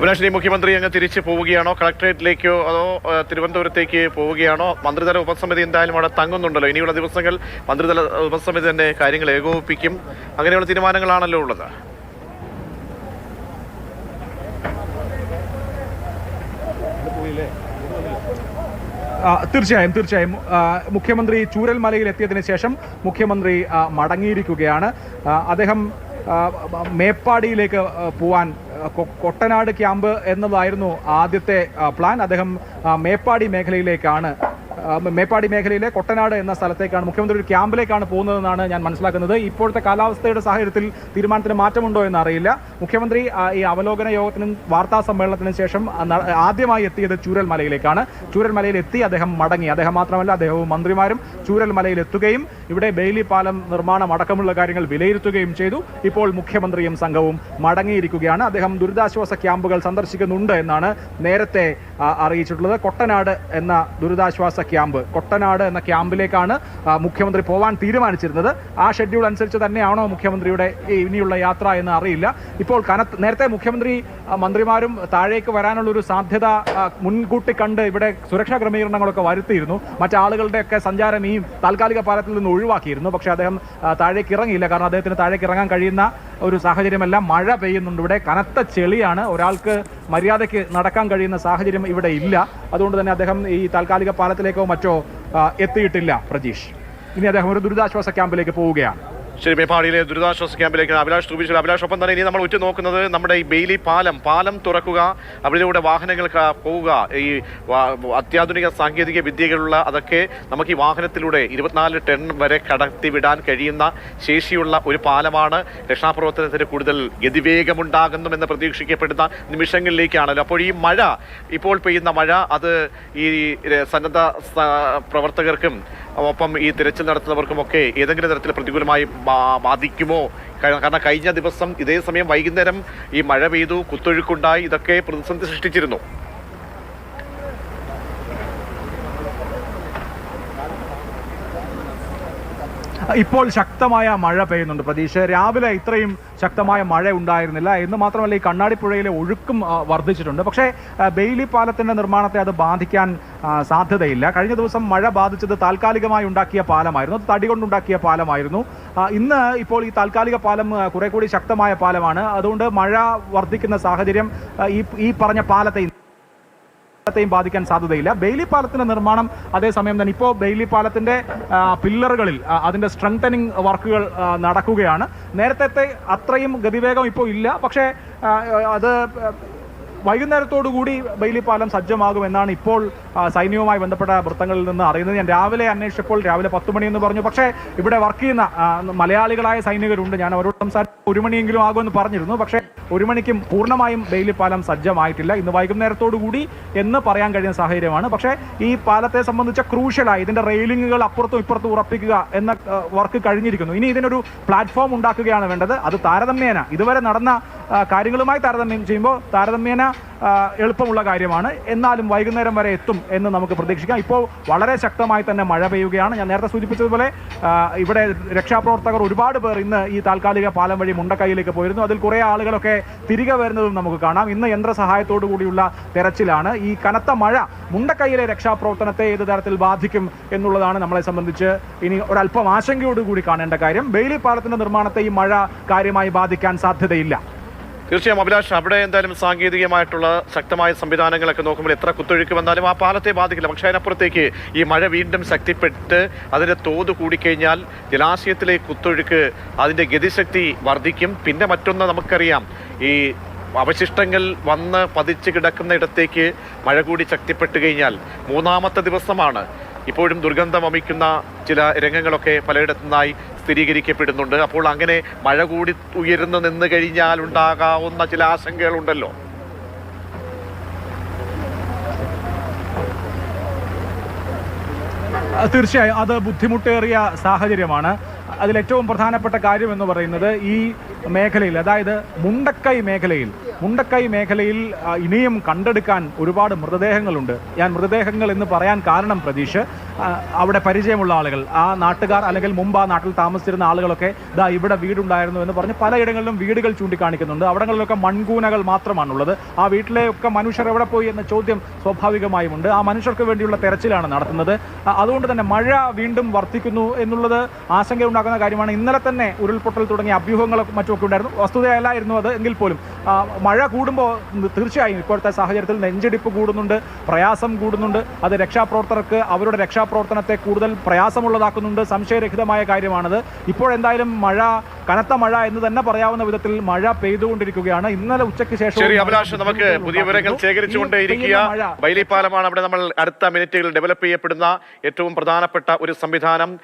അഭിലാഷിനി, മുഖ്യമന്ത്രി അങ്ങ് തിരിച്ചു പോവുകയാണോ, കളക്ടറേറ്റിലേക്കോ അതോ തിരുവനന്തപുരത്തേക്ക് പോവുകയാണോ? മന്ത്രിതല ഉപസമിതി എന്തായാലും അവിടെ തങ്ങുന്നുണ്ടല്ലോ. ഇനിയുള്ള ദിവസങ്ങൾ മന്ത്രിതല ഉപസമിതി തന്നെ കാര്യങ്ങൾ ഏകോപിപ്പിക്കും. അങ്ങനെയുള്ള തീരുമാനങ്ങളാണല്ലോ ഉള്ളത്. തീർച്ചയായും മുഖ്യമന്ത്രി ചൂരൽമലയിൽ എത്തിയതിനു ശേഷം മുഖ്യമന്ത്രി മടങ്ങിയിരിക്കുകയാണ്. അദ്ദേഹം മേപ്പാടിയിലേക്ക് പോവാൻ കൊട്ടനാട് ക്യാമ്പ് എന്നതായിരുന്നു ആദ്യത്തെ പ്ലാൻ. അദ്ദേഹം മേപ്പാടി മേഖലയിലെ കൊട്ടനാട് എന്ന സ്ഥലത്തേക്കാണ് മുഖ്യമന്ത്രി ഒരു ക്യാമ്പിലേക്കാണ് പോകുന്നതെന്നാണ് ഞാൻ മനസ്സിലാക്കുന്നത്. ഇപ്പോഴത്തെ കാലാവസ്ഥയുടെ സാഹചര്യത്തിൽ തീരുമാനത്തിന് മാറ്റമുണ്ടോ എന്നറിയില്ല. മുഖ്യമന്ത്രി ഈ അവലോകന യോഗത്തിനും വാർത്താ സമ്മേളനത്തിനും ശേഷം ആദ്യമായി എത്തിയത് ചൂരൽമലയിലേക്കാണ്. ചൂരൽമലയിൽ എത്തി അദ്ദേഹം മടങ്ങി. അദ്ദേഹം മാത്രമല്ല, അദ്ദേഹവും മന്ത്രിമാരും ചൂരൽമലയിൽ എത്തുകയും ഇവിടെ ബെയിലി പാലം നിർമ്മാണം അടക്കമുള്ള കാര്യങ്ങൾ വിലയിരുത്തുകയും ചെയ്തു. ഇപ്പോൾ മുഖ്യമന്ത്രിയും സംഘവും മടങ്ങിയിരിക്കുകയാണ്. അദ്ദേഹം ദുരിതാശ്വാസ ക്യാമ്പുകൾ സന്ദർശിക്കുന്നുണ്ട് എന്നാണ് നേരത്തെ അറിയിച്ചിട്ടുള്ളത്. കൊട്ടനാട് എന്ന ദുരിതാശ്വാസ കൊട്ടനാട് എന്ന ക്യാമ്പിലേക്കാണ് മുഖ്യമന്ത്രി പോവാൻ തീരുമാനിച്ചിരുന്നത്. ആ ഷെഡ്യൂൾ അനുസരിച്ച് തന്നെയാണോ മുഖ്യമന്ത്രിയുടെ ഇനിയുള്ള യാത്ര എന്ന് അറിയില്ല. ഇപ്പോൾ നേരത്തെ മുഖ്യമന്ത്രി മന്ത്രിമാരും താഴേക്ക് വരാനുള്ള ഒരു സാധ്യത മുൻകൂട്ടി കണ്ട് ഇവിടെ സുരക്ഷാ ക്രമീകരണങ്ങളൊക്കെ വരുത്തിയിരുന്നു. മറ്റാളുകളുടെയൊക്കെ സഞ്ചാരം ഈ താൽക്കാലിക പാലത്തിൽ നിന്ന് ഒഴിവാക്കിയിരുന്നു. പക്ഷേ അദ്ദേഹം താഴേക്ക് ഇറങ്ങിയില്ല. കാരണം അദ്ദേഹത്തിന് താഴേക്ക് ഇറങ്ങാൻ കഴിയുന്ന ഒരു സാഹചര്യമല്ല. മഴ പെയ്യുന്നുണ്ട്. ഇവിടെ കനത്ത ചെളിയാണ്. ഒരാൾക്ക് മര്യാദയ്ക്ക് നടക്കാൻ കഴിയുന്ന സാഹചര്യം ഇവിടെ ഇല്ല. അതുകൊണ്ട് തന്നെ അദ്ദേഹം ഈ താൽക്കാലിക പാലത്തിലേക്കോ മറ്റോ എത്തിയിട്ടില്ല. പ്രജീഷ്, ഇനി അദ്ദേഹം ഒരു ദുരിതാശ്വാസ ക്യാമ്പിലേക്ക് പോവുകയാണ്. ശരി, മേപ്പാടിയിലെ ദുരിതാശ്വാസ ക്യാമ്പിലേക്ക് അഭിലാഷ് തുപിച്ചു. അഭിലാഷ്, ഒപ്പം തന്നെ ഇനി നമ്മൾ ഉറ്റുനോക്കുന്നത് നമ്മുടെ ഈ ബെയിലി പാലം തുറക്കുക, അവിടെയൂടെ വാഹനങ്ങൾ പോവുക, ഈ അത്യാധുനിക സാങ്കേതിക വിദ്യകളുള്ള അതൊക്കെ നമുക്ക് ഈ വാഹനത്തിലൂടെ 24 ടൺ വരെ കടത്തിവിടാൻ കഴിയുന്ന ശേഷിയുള്ള ഒരു പാലമാണ്. രക്ഷാപ്രവർത്തനത്തിന് കൂടുതൽ ഗതിവേഗമുണ്ടാകുന്നുവെന്ന് പ്രതീക്ഷിക്കപ്പെടുന്ന നിമിഷങ്ങളിലേക്കാണല്ലോ. അപ്പോൾ ഈ മഴ, ഇപ്പോൾ പെയ്യുന്ന മഴ, അത് ഈ സന്നദ്ധ പ്രവർത്തകർക്കും ഒപ്പം ഈ തിരച്ചിൽ നടത്തുന്നവർക്കുമൊക്കെ ഏതെങ്കിലും തരത്തിൽ പ്രതികൂലമായി ബാധിക്കുമോ? കാരണം കഴിഞ്ഞ ദിവസം ഇതേ സമയം വൈകുന്നേരം ഈ മഴ പെയ്തു, കുത്തൊഴുക്കുണ്ടായി, ഇതൊക്കെ പ്രതിസന്ധി സൃഷ്ടിച്ചിരുന്നു. ഇപ്പോൾ ശക്തമായ മഴ പെയ്യുന്നുണ്ട് പ്രതീക്ഷ. രാവിലെ ഇത്രയും ശക്തമായ മഴ ഉണ്ടായിരുന്നില്ല എന്ന് മാത്രമല്ല, ഈ കണ്ണാടിപ്പുഴയിലെ ഒഴുക്കും വർദ്ധിച്ചിട്ടുണ്ട്. പക്ഷേ ബെയിലി പാലത്തിന്റെ നിർമ്മാണത്തെ അത് ബാധിക്കാൻ സാധ്യതയില്ല. കഴിഞ്ഞ ദിവസം മഴ ബാധിച്ചത് താൽക്കാലികമായി ഉണ്ടാക്കിയ പാലമായിരുന്നു. അത് തടി കൊണ്ടുണ്ടാക്കിയ പാലമായിരുന്നു. ഇന്ന് ഇപ്പോൾ ഈ താൽക്കാലിക പാലം കുറെ കൂടി ശക്തമായ പാലമാണ്. അതുകൊണ്ട് മഴ വർദ്ധിക്കുന്ന സാഹചര്യം ഈ പറഞ്ഞ പാലത്തെയും ബാധിക്കാൻ സാധ്യതയില്ല. ബെയിലി പാലത്തിന്റെ നിർമ്മാണം അതേസമയം തന്നെ ഇപ്പോൾ ബെയിലി പാലത്തിന്റെ പില്ലറുകളിൽ അതിന്റെ സ്ട്രെങ്തനിങ് വർക്കുകൾ നടക്കുകയാണ്. നേരത്തെ അത്രയും ഗതിവേഗം ഇപ്പോൾ ഇല്ല. പക്ഷേ അത് വൈകുന്നേരത്തോടുകൂടി ബെയിലി പാലം സജ്ജമാകുമെന്നാണ് ഇപ്പോൾ സൈന്യവുമായി ബന്ധപ്പെട്ട വൃത്തങ്ങളിൽ നിന്ന് അറിയുന്നത്. ഞാൻ രാവിലെ അന്വേഷിച്ചപ്പോൾ രാവിലെ 10 മണി എന്ന് പറഞ്ഞു. പക്ഷേ ഇവിടെ വർക്ക് ചെയ്യുന്ന മലയാളികളായ സൈനികരുണ്ട്. ഞാൻ അവരോട് സംസാരിച്ച് 1 മണിയെങ്കിലും ആകുമെന്ന് പറഞ്ഞിരുന്നു. പക്ഷേ 1 മണിക്കും പൂർണ്ണമായും ബെയിലി പാലം സജ്ജമായിട്ടില്ല. ഇന്ന് വൈകുന്നേരത്തോടുകൂടി എന്ന് പറയാൻ കഴിയുന്ന സാഹചര്യമാണ്. പക്ഷേ ഈ പാലത്തെ സംബന്ധിച്ച ക്രൂഷ്യലായി ഇതിന്റെ റെയിലിങ്ങുകൾ അപ്പുറത്തും ഇപ്പുറത്തും ഉറപ്പിക്കുക എന്ന വർക്ക് കഴിഞ്ഞിരിക്കുന്നു. ഇനി ഇതിനൊരു പ്ലാറ്റ്ഫോം ഉണ്ടാക്കുകയാണ് വേണ്ടത്. അത് താരതമ്യേന ഇതുവരെ നടന്ന കാര്യങ്ങളുമായി താരതമ്യം ചെയ്യുമ്പോൾ താരതമ്യേന എളുപ്പമുള്ള കാര്യമാണ്. എന്നാലും വൈകുന്നേരം വരെ എത്തും എന്ന് നമുക്ക് പ്രതീക്ഷിക്കാം. ഇപ്പോൾ വളരെ ശക്തമായി തന്നെ മഴ പെയ്യുകയാണ്. ഞാൻ നേരത്തെ സൂചിപ്പിച്ചതുപോലെ ഇവിടെ രക്ഷാപ്രവർത്തകർ ഒരുപാട് പേർ ഇന്ന് ഈ താൽക്കാലിക പാലം വഴി മുണ്ടക്കൈയിലേക്ക് പോയിരുന്നു. അതിൽ കുറേ ആളുകളൊക്കെ തിരികെ വരുന്നതും നമുക്ക് കാണാം. ഇന്ന് യന്ത്രസഹായത്തോടു കൂടിയുള്ള തെരച്ചിലാണ്. ഈ കനത്ത മഴ മുണ്ടക്കൈയിലെ രക്ഷാപ്രവർത്തനത്തെ ഏത് തരത്തിൽ ബാധിക്കും എന്നുള്ളതാണ് നമ്മളെ സംബന്ധിച്ച് ഇനി ഒരല്പം ആശങ്കയോടുകൂടി കാണേണ്ട കാര്യം. ബെയിലി പാലത്തിന്റെ നിർമ്മാണത്തെ ഈ മഴ കാര്യമായി ബാധിക്കാൻ സാധ്യതയില്ല. തീർച്ചയായും അഭിലാഷ്, അവിടെ എന്തായാലും സാങ്കേതികമായിട്ടുള്ള ശക്തമായ സംവിധാനങ്ങളൊക്കെ നോക്കുമ്പോൾ എത്ര കുത്തൊഴുക്ക് വന്നാലും ആ പാലത്തെ ബാധിക്കില്ല. പക്ഷേ അതിനപ്പുറത്തേക്ക് ഈ മഴ വീണ്ടും ശക്തിപ്പെട്ട് അതിൻ്റെ തോത് കൂടിക്കഴിഞ്ഞാൽ ജലാശയത്തിലെ കുത്തൊഴുക്ക്, അതിൻ്റെ ഗതിശക്തി വർദ്ധിക്കും. പിന്നെ മറ്റൊന്ന് നമുക്കറിയാം, ഈ അവശിഷ്ടങ്ങൾ വന്ന് പതിച്ച് കിടക്കുന്ന ഇടത്തേക്ക് മഴ കൂടി ശക്തിപ്പെട്ട് കഴിഞ്ഞാൽ 3-ാമത്തെ ദിവസമാണ് ഇപ്പോഴും ദുർഗന്ധം വമിക്കുന്ന ചില രംഗങ്ങളൊക്കെ പലയിടത്തു നിന്നായി സ്ഥിരീകരിക്കപ്പെടുന്നുണ്ട്. അപ്പോൾ അങ്ങനെ മഴ കൂടി ഉയർന്നു നിന്ന് കഴിഞ്ഞാൽ ഉണ്ടാകാവുന്ന ചില ആശങ്കകളുണ്ടല്ലോ. തീർച്ചയായും അത് ബുദ്ധിമുട്ടേറിയ സാഹചര്യമാണ്. അതിലേറ്റവും പ്രധാനപ്പെട്ട കാര്യം എന്ന് പറയുന്നത് ഈ മേഖലയിൽ, അതായത് മുണ്ടക്കൈ മേഖലയിൽ ഇനിയും കണ്ടെടുക്കാൻ ഒരുപാട് മൃതദേഹങ്ങളുണ്ട്. ഞാൻ മൃതദേഹങ്ങൾ എന്ന് പറയാൻ കാരണം പ്രതീഷ്, അവിടെ പരിചയമുള്ള ആളുകൾ, ആ നാട്ടുകാർ അല്ലെങ്കിൽ മുമ്പ് ആ നാട്ടിൽ താമസിച്ചിരുന്ന ആളുകളൊക്കെ ദാ ഇവിടെ വീടുണ്ടായിരുന്നു എന്ന് പറഞ്ഞ് പലയിടങ്ങളിലും വീടുകൾ ചൂണ്ടിക്കാണിക്കുന്നുണ്ട്. അവിടങ്ങളിലൊക്കെ മൺകൂനകൾ മാത്രമാണുള്ളത്. ആ വീട്ടിലെയൊക്കെ മനുഷ്യർ എവിടെ പോയി എന്ന ചോദ്യം സ്വാഭാവികമായുമുണ്ട്. ആ മനുഷ്യർക്ക് വേണ്ടിയുള്ള തെരച്ചിലാണ് നടത്തുന്നത്. അതുകൊണ്ട് തന്നെ മഴ വീണ്ടും വർദ്ധിക്കുന്നു എന്നുള്ളത് ആശങ്കയുണ്ടാക്കുന്ന കാര്യമാണ്. ഇന്നലെ തന്നെ ഉരുൾപൊട്ടൽ തുടങ്ങിയ അഭ്യൂഹങ്ങളൊക്കെ മറ്റുമൊക്കെ ഉണ്ടായിരുന്നു. വസ്തുതയല്ലായിരുന്നു അത് എങ്കിൽ പോലും മഴ കൂടുമ്പോൾ തീർച്ചയായും ഇപ്പോഴത്തെ സാഹചര്യത്തിൽ നെഞ്ചിടിപ്പ് കൂടുന്നുണ്ട്, പ്രയാസം കൂടുന്നുണ്ട്. അത് രക്ഷാപ്രവർത്തകർക്ക് അവരുടെ രക്ഷാപ്രവർത്തനത്തെ കൂടുതൽ പ്രയാസമുള്ളതാക്കുന്നുണ്ട്. സംശയരഹിതമായ കാര്യമാണത്. ഇപ്പോഴെന്തായാലും കനത്ത മഴ എന്ന് തന്നെ പറയാവുന്ന വിധത്തിൽ മഴ പെയ്തുകൊണ്ടിരിക്കുകയാണ്. ഇന്നലെ ഉച്ചയ്ക്ക് ശേഷം ശരി അഭിലാഷ്, നമുക്ക് പുതിയ വിവരങ്ങൾ ശേഖരിച്ചുകൊണ്ടേയിരിക്കുക. ബൈലി പാലമാണ് അവിടെ നമ്മൾ അടുത്ത മിനിറ്റുകളിൽ ഡെവലപ്പ് ചെയ്യപ്പെടുന്ന ഏറ്റവും പ്രധാനപ്പെട്ട ഒരു സംവിധാനം.